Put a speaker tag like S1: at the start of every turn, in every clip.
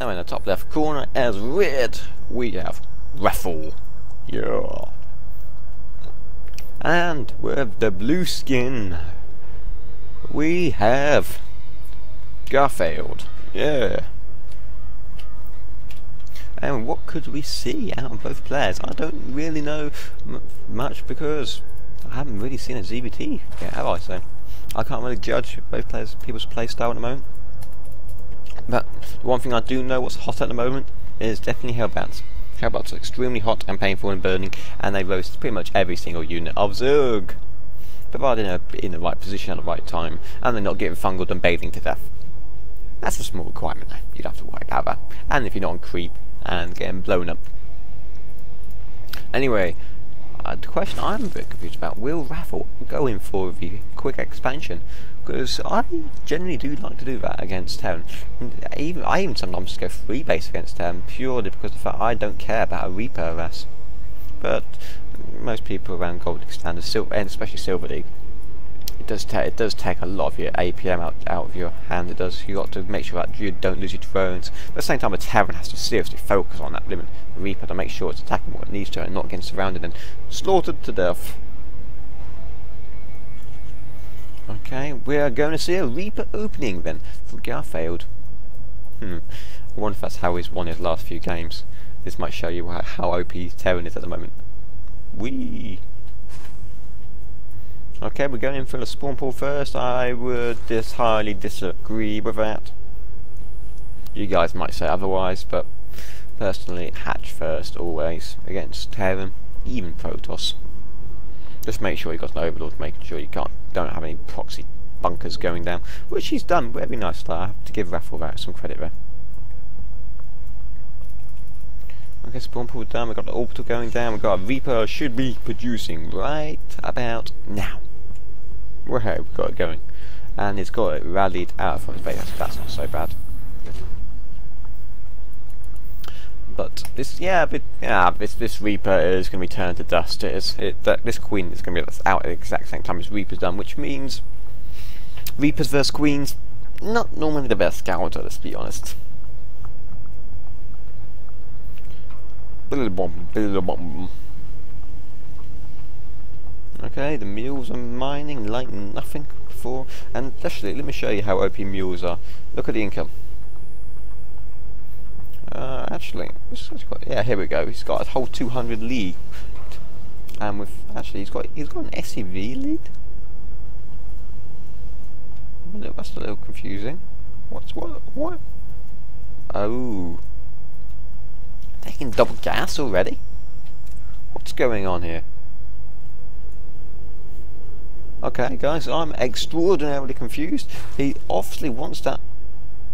S1: Now in the top left corner as red, we have Raful. Yeah. And with the blue skin, we have Garfailed. Yeah. And what could we see out of both players? I don't really know much because I haven't really seen a ZBT yet, have I? So I can't really judge both people's play style at the moment. But the one thing I do know what's hot at the moment is definitely Hellbats. Hellbats are extremely hot and painful and burning, and they roast pretty much every single unit of Zerg, provided they're in the right position at the right time, and they're not getting fungled and bathing to death. That's a small requirement though, you'd have to worry about that. And if you're not on creep and getting blown up. Anyway, the question I'm a bit confused about, will Raful go in for the quick expansion? Because I generally do like to do that against Terran. I even sometimes go free base against Terran, purely because of the fact I don't care about a Reaper harass. But most people around Golden Standard, and especially Silver League, it does take a lot of your APM out of your hand. It does. You got to make sure that you don't lose your drones. But at the same time, a Terran has to seriously focus on that limit Reaper to make sure it's attacking what it needs to and not getting surrounded and slaughtered to death. Okay, we are going to see a Reaper opening then from Garfailed. I wonder if that's how he's won his last few games. This might show you how OP Terran is at the moment. Whee! Okay, we're going in for the spawn pool first. I would highly disagree with that. You guys might say otherwise, but personally, hatch first always against Terran, even Protoss. Just make sure you got an Overlord, making sure you don't have any proxy bunkers going down, which he's done very nicely. I have to give Raful that some credit there. Okay, spawn pool done. We've got the orbital going down. We've got a Reaper should be producing right about now. We've got it going, and it's got it rallied out from its base. That's not so bad. But this, this Reaper is going to be turned to dust. This Queen is going to be out at the exact same time as Reaper's done, which means Reapers versus Queens, not normally the best counter, let's be honest. Okay, the mules are mining like nothing before, and actually, let me show you how OP mules are. Look at the income. Actually, yeah, here we go. He's got a whole 200 lead, and with he's got an SEV lead. That's a little confusing. What? Oh, taking double gas already? What's going on here? Okay, guys, I'm extraordinarily confused. He obviously wants that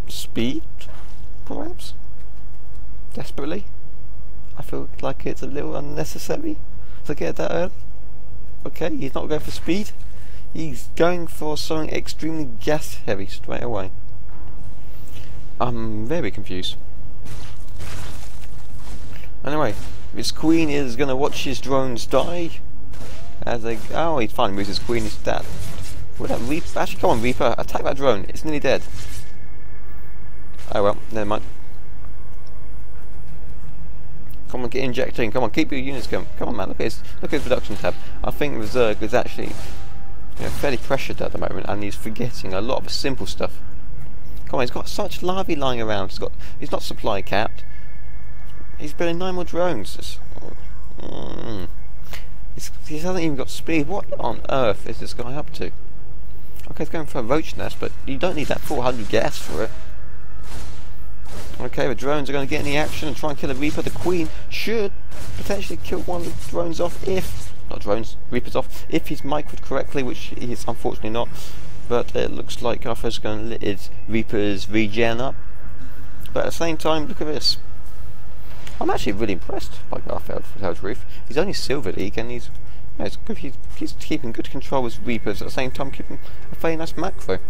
S1: speed, perhaps. Desperately. I feel like it's a little unnecessary to get that early. Okay, he's not going for speed. He's going for something extremely gas heavy straight away. I'm very confused. Anyway, this Queen is going to watch his drones die. As they, oh, he finally moves his Queen. He's dead. Would that Reaper? Actually, come on, Reaper, attack that drone. It's nearly dead. Oh well, never mind. Come on, get injecting. Come on, keep your units going. Come on, man. Look at his production tab. I think the Zerg is actually fairly pressured at the moment, and he's forgetting a lot of the simple stuff. Come on, he's got such larvae lying around. He's not supply capped. He's building 9 more drones. He hasn't even got speed. What on earth is this guy up to? Okay, he's going for a roach nest, but you don't need that 400 gas for it. Okay, the drones are going to get in the action and try and kill a Reaper. The Queen should potentially kill one of the drones off Reapers off, if he's microed correctly, which he's unfortunately not. But it looks like Garfail's going to let his Reapers regen up. But at the same time, look at this. I'm actually really impressed by Garfailed for Hell's Roof. He's only Silver League, and he's keeping good control with Reapers, at the same time keeping a very nice macro.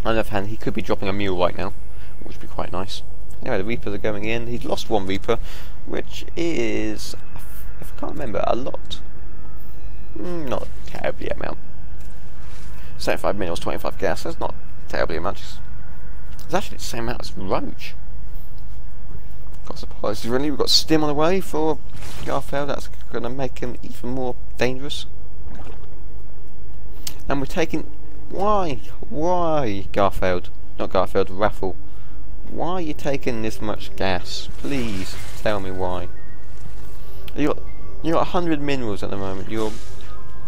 S1: On the other hand, he could be dropping a mule right now, which would be quite nice. Anyway, the Reapers are going in. He's lost one Reaper, which is, if I can't remember, a lot. Not terribly amount. 75 minerals, 25 gas. That's not terribly much. It's actually the same amount as Roach. not surprised really. We've got Stim on the way for Garfailed. That's going to make him even more dangerous. And we're taking... Why Garfailed? Not Garfailed, Raful. Why are you taking this much gas? Please tell me why. You got 100 minerals at the moment. Your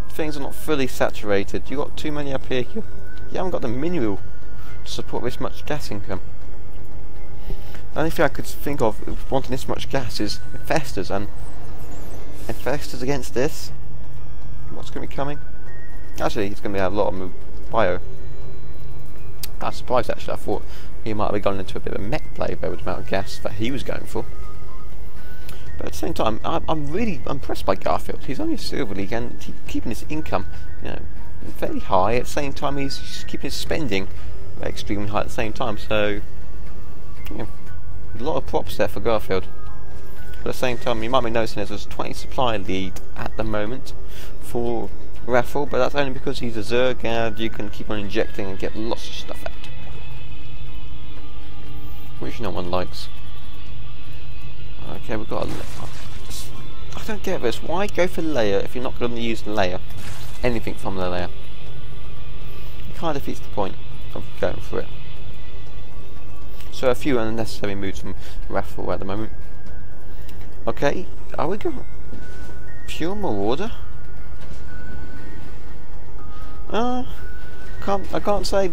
S1: things are not fully saturated. You got too many up here. You haven't got the mineral to support this much gas income. The only thing I could think of wanting this much gas is infestors, and infestors against this. What's going to be coming? Actually, it's going to be a lot of bio. I'm surprised actually. I thought he might have gone into a bit of a mech play there with the amount of gas that he was going for. But at the same time, I'm really impressed by Garfailed. He's only a silver league and he's keeping his income, you know, fairly high. At the same time, he's keeping his spending extremely high at the same time. So, yeah, a lot of props there for Garfailed. But at the same time, you might be noticing there's a 20 supply lead at the moment for Raful, but that's only because he's a Zerg and you can keep on injecting and get lots of stuff out. Which no one likes. Okay, we've got a... I don't get this. Why go for layer if you're not going to use the layer? Anything from the layer. It kind of defeats the point of going for it. So a few unnecessary moves from Raful at the moment. Okay, are we going... Pure Marauder? I can't say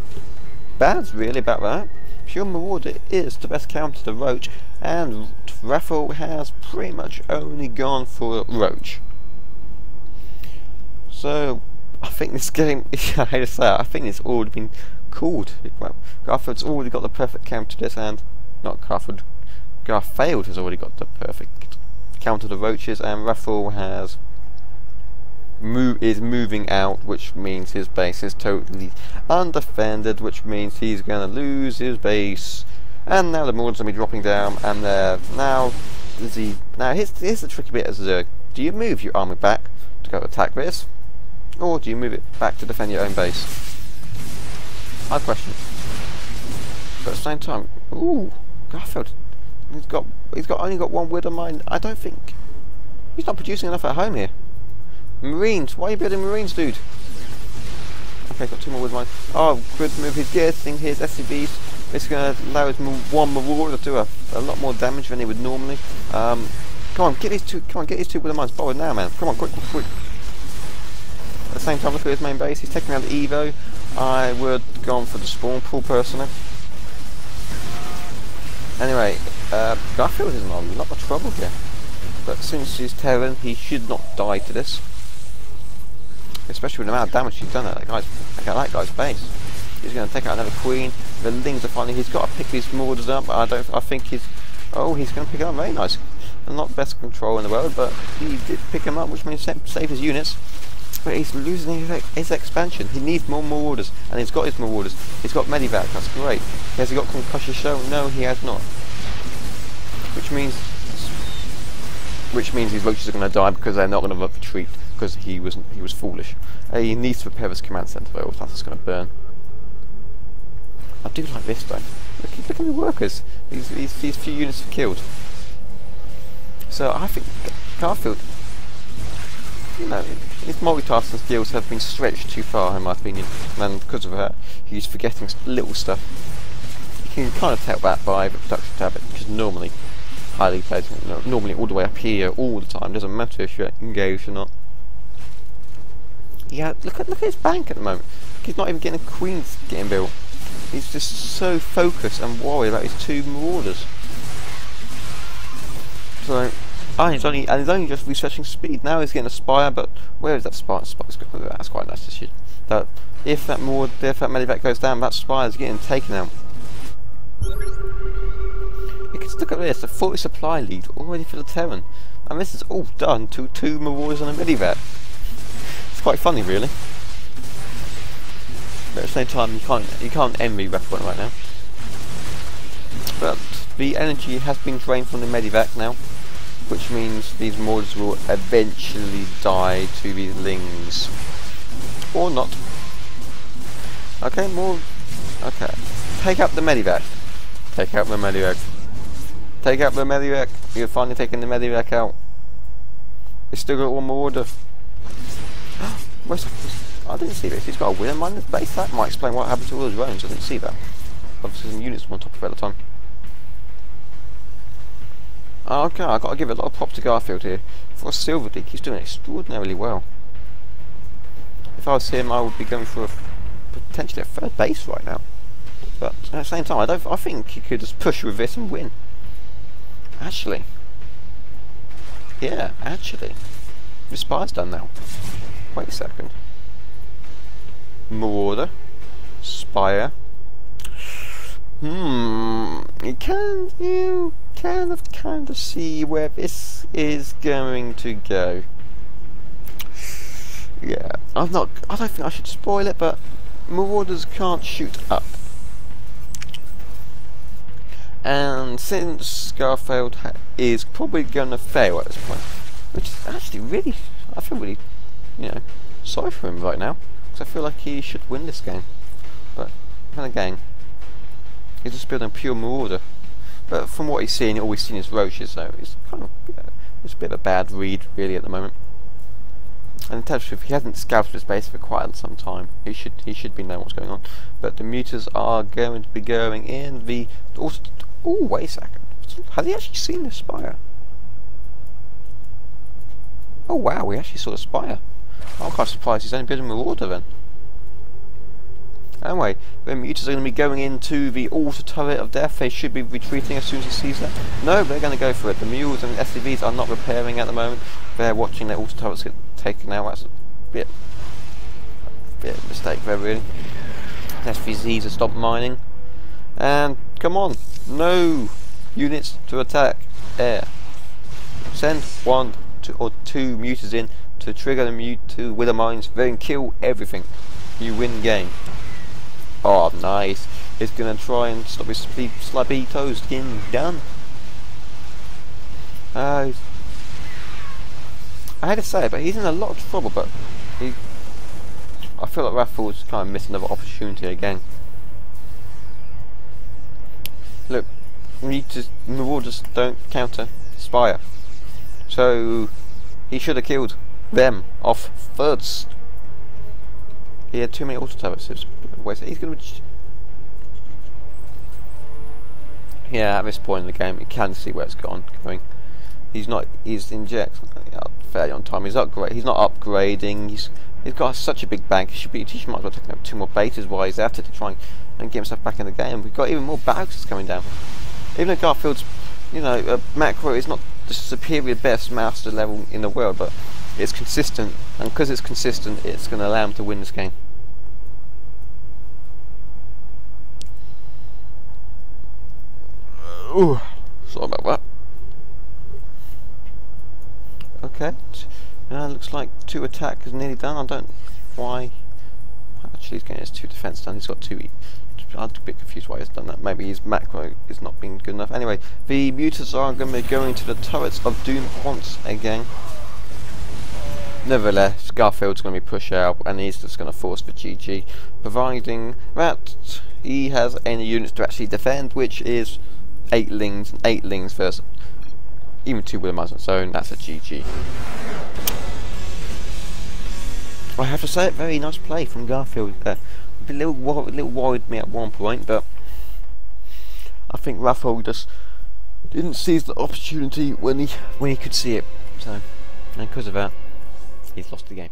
S1: bad really about that. Pure Marauder is the best counter to Roach, and Raful has pretty much only gone for Roach. So I think this game, I hate to say it, I think it's already been called. Well, Garfield's already got the perfect counter to this, and not Garfield, Garfailed has already got the perfect counter to Roaches, and Raful has is moving out, which means his base is totally undefended, which means he's going to lose his base. And now the Mord's going to be dropping down, and now here's the tricky bit as Zerg. Do you move your army back to go attack this, or do you move it back to defend your own base? Hard question. But at the same time, ooh, Garfield, he's only got one Widow Mine. I don't think he's not producing enough at home here. Marines, why are you building Marines, dude? Okay, got two more with mine. Oh, good move. He's getting his SCVs. It's going to allow his one Marauder to do a lot more damage than he would normally. Come on, get these two. Come on, get these two with the mines forward now, man. Come on, quick. At the same time, look at his main base. He's taking out the Evo. I would have gone for the spawn pool personally. Anyway, Garfield is in a lot of trouble here. But since he's Terran, he should not die to this. Especially with the amount of damage he's done at that guy's base. He's going to take out another queen. The Lings are finally. He's got to pick these Mordors up. I think he's. Oh, he's going to pick it up very nice. And not best control in the world, but he did pick him up, which means save his units. But he's losing his expansion. He needs more Marauders, and he's got his Marauders. He's got Medivac. That's great. Has he got Concussion Show? No, he has not. Which means his Roaches are going to die because they're not going to retreat because he was foolish. He needs to prepare his command centre though, else that's going to burn. I do like this though. Look at the workers. These few units are killed. So I think Garfield, you know, his multitasking skills have been stretched too far in my opinion, and because of that, he's forgetting little stuff. You can kind of tell that by the production tab, because normally highly played, normally all the way up here all the time. Doesn't matter if you're engaged or not. Yeah, look at his bank at the moment. He's not even getting a queen's getting built. He's just so focused and worried about his two Marauders. So, he's only just researching speed. Now he's getting a Spire, but where is that Spire? That's quite nice to see. That if that Medivac goes down, that Spire is getting taken out. You can look at this, a 40 supply lead already for the Terran, and this is all done to 2 Marauders and a Medivac. It's quite funny, really. But at the same time, you can't envy Raful right now. But the energy has been drained from the Medivac now, which means these Marauders will eventually die to these Lings, or not. Okay, more. Okay, take out the Medivac. Take out the Medivac. Take out the medivac. You're finally taking the medivac out. He's still got one more order. I didn't see this. He's got a winner minus base. That might explain what happened to all those drones. I didn't see that. Obviously, some units on top of it at the time. Okay, I've got to give a lot of props to Garfailed here. For a Silver League, he's doing extraordinarily well. If I was him, I would be going for potentially a third base right now. But at the same time, I think he could just push with this and win. Actually. Yeah, actually. The Spire's done now. Wait a second. Marauder. Spire. You kind of see where this is going to go. Yeah, I don't think I should spoil it, but Marauders can't shoot up. And since Garfailed is probably going to fail at this point, which is actually really, I feel really, sorry for him right now, because I feel like he should win this game. But then again, he's just building pure Marauder. But from what he's seen, all he's seen is roaches, so it's kind of, it's a bit of a bad read really at the moment. And in terms of, if he hasn't scouted his base for quite some time, he should be knowing what's going on. But the mutas are going to be going in the. Oh, wait a second. Has he actually seen the Spire? Oh wow, we actually saw the Spire. I'm quite surprised he's only building Marauder then. Anyway, the mutas are going to be going into the auto turret of death. They should be retreating as soon as he sees that. No, they're going to go for it. The mules and the SCVs are not repairing at the moment. They're watching their auto turrets get taken out. That's a bit of a mistake there, really. SVZs are stopped mining. And come on, no units to attack air. Send 1 or 2 mutas in to trigger the to wither mines, then kill everything. You win game. Oh, nice. He's going to try and stop his slabby toast getting done. I had to say it, but he's in a lot of trouble, but I feel like Raful's kind of missing another opportunity again. Look, Marauders don't counter Spire. So, he should have killed them off first. He had too many auto turrets. He's going to. Yeah, at this point in the game, you can see where it's going. He's injects fairly on time. He's not upgrading. He's got such a big bank. He might as well take up 2 more bases while he's at it to try and get himself back in the game. We've got even more barracks coming down. Even though Garfield's, macro is not the superior best master level in the world, but it's consistent, and because it's consistent, it's going to allow him to win this game. Ooh, sorry about that. Okay, looks like 2 attack is nearly done. I don't know why. Actually, he's getting his 2 defense done. He's got 2. I'm a bit confused why he's done that. Maybe his macro is not being good enough. Anyway, the mutas are going to be going to the turrets of doom once again. Nevertheless, Garfield's going to be pushed out, and he's just going to force the GG, providing that he has any units to actually defend, which is 8 lings versus even 2 with a on its own. That's a GG. I have to say, very nice play from Garfailed. A little worried me at one point, but I think Raful just didn't seize the opportunity when he could see it. So, and because of that, he's lost the game.